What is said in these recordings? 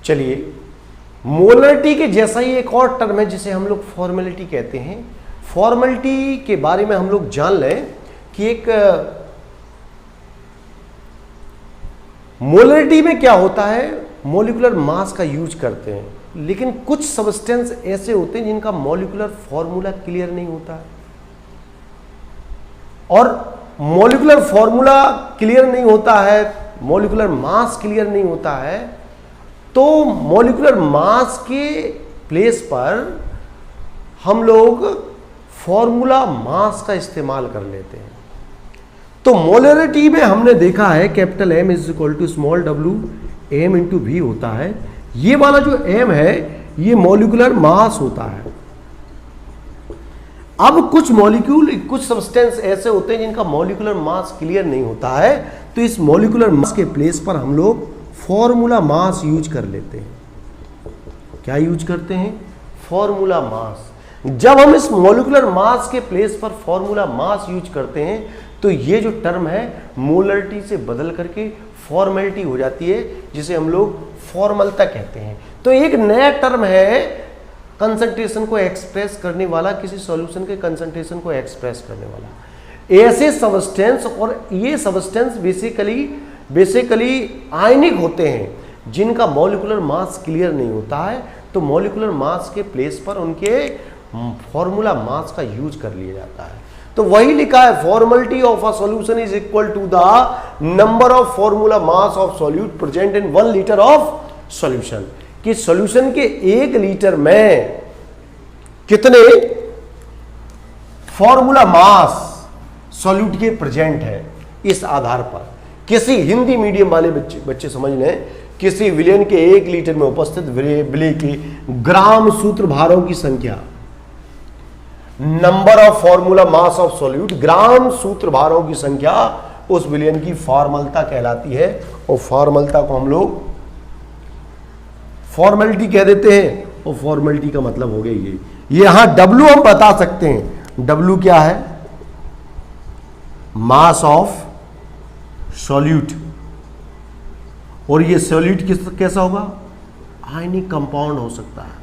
चलिए, मोलरिटी के जैसा ही एक और टर्म है जिसे हम लोग फॉर्मेलिटी कहते हैं। फॉर्मेलिटी के बारे में हम लोग जान लें कि एक मोलरिटी में क्या होता है, मॉलिक्यूलर मास का यूज करते हैं, लेकिन कुछ सब्सटेंस ऐसे होते हैं जिनका मॉलिक्यूलर फॉर्मूला क्लियर नहीं होता है। और मॉलिक्यूलर फॉर्मूला क्लियर नहीं होता है, मॉलिक्यूलर मास क्लियर नहीं होता है, तो मॉलिक्यूलर मास के प्लेस पर हम लोग फॉर्मूला मास का इस्तेमाल कर लेते हैं। तो मोलरिटी में हमने देखा है capital M is equal to small w m into v होता है। ये वाला जो m है ये मॉलिक्यूलर मास होता है। अब कुछ मॉलिक्यूल, कुछ सब्सटेंस ऐसे होते हैं जिनका मॉलिक्यूलर मास क्लियर नहीं होता है, तो इस मॉलिक्यूलर मास के प्लेस पर हम लोग फॉर्मूला मास यूज कर लेते हैं। क्या यूज करते हैं? Formula mass. जब हम इस मॉलिक्यूलर मास के प्लेस पर फॉर्मूला मास यूज करते हैं तो ये जो टर्म है मोलरिटी से बदल करके फॉर्मेलिटी हो जाती है, जिसे हम लोग फॉर्मलता कहते हैं। तो एक नया टर्म है कंसंट्रेशन को एक्सप्रेस करने वाला, किसी सॉल्यूशन के कंसंट्रेशन को एक्सप्रेस करने वाला। ऐसे सब्सटेंस, और ये सब्सटेंस बेसिकली आयनिक होते हैं जिनका मॉलिक्यूलर मास क्लियर नहीं होता है, तो मॉलिक्यूलर मास के प्लेस पर उनके फॉर्मूला मास का यूज कर लिया जाता है। तो वही लिखा है, formality of a solution is equal to the number of formula mass of solute present in 1 litre of solution. कि सॉल्यूशन के 1 लीटर में कितने फॉर्मूला मास सॉल्यूट के प्रेजेंट है, इस आधार पर किसी हिंदी मीडियम वाले बच्चे समझ लें, किसी विलयन के 1 लीटर में उपस्थित विलय की ग्राम सूत्र भारों की संख्या, number of formula mass of solute, gram सूत्र भारों की संख्या उस विलयन की फॉर्मलता कहलाती है। और फॉर्मलता को हम लोग फॉर्मेलिटी कह देते हैं, और फॉर्मेलिटी का मतलब हो गया ये। यहां W हम बता सकते हैं, W क्या है? मास ऑफ सॉल्यूट। और ये सॉल्यूट कैसा होगा? आयनिक कंपाउंड हो सकता है।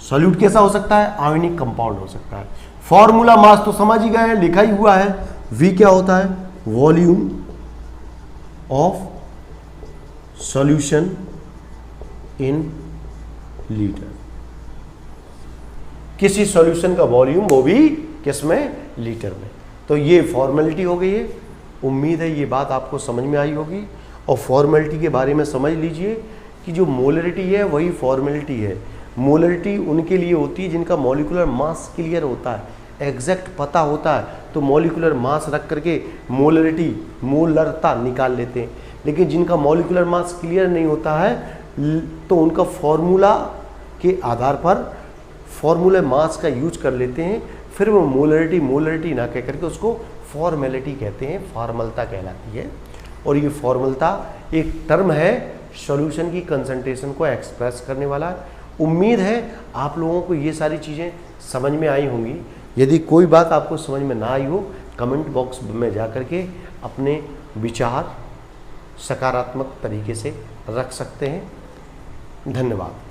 सॉल्यूट कैसा हो सकता है? आयनिक कंपाउंड हो सकता है। फॉर्मूला मास तो समझ ही गए, लिखा ही हुआ है। V क्या होता है? Volume of solution in litre. किसी सॉल्यूशन का वॉल्यूम, वो भी किसमें? लीटर में। तो ये फॉर्मेलिटी हो गई है। उम्मीद है ये बात आपको समझ में आई होगी। और फॉर्मेलिटी के बारे में समझ लीजिए कि जो मोलरिटी है वही फॉर्मेलिटी है। मोलरिटी उनके लिए होती है जिनका मॉलिक्यूलर मास क्लियर होता है, एग्जैक्ट पता होता है, तो मॉलिक्यूलर मास रख करके मोलरिटी, मोलरता निकाल लेते हैं। लेकिन जिनका मॉलिक्यूलर मास क्लियर नहीं होता है तो उनका फॉर्मूला के आधार पर फॉर्मूला मास का यूज कर लेते हैं, फिर वो मोलरिटी ना कह करके उसको फॉर्मेलिटी कहते हैं, फॉर्मलता कहलाती है। और ये फॉर्मलता एक टर्म है सॉल्यूशन की कंसंट्रेशन को एक्सप्रेस करने वाला। उम्मीद है आप लोगों को ये सारी चीज़ें समझ में आई होंगी। यदि कोई बात आपको समझ में ना आई हो, कमेंट बॉक्स में जा कर के अपने विचार सकारात्मक तरीके से रख सकते हैं। धन्यवाद।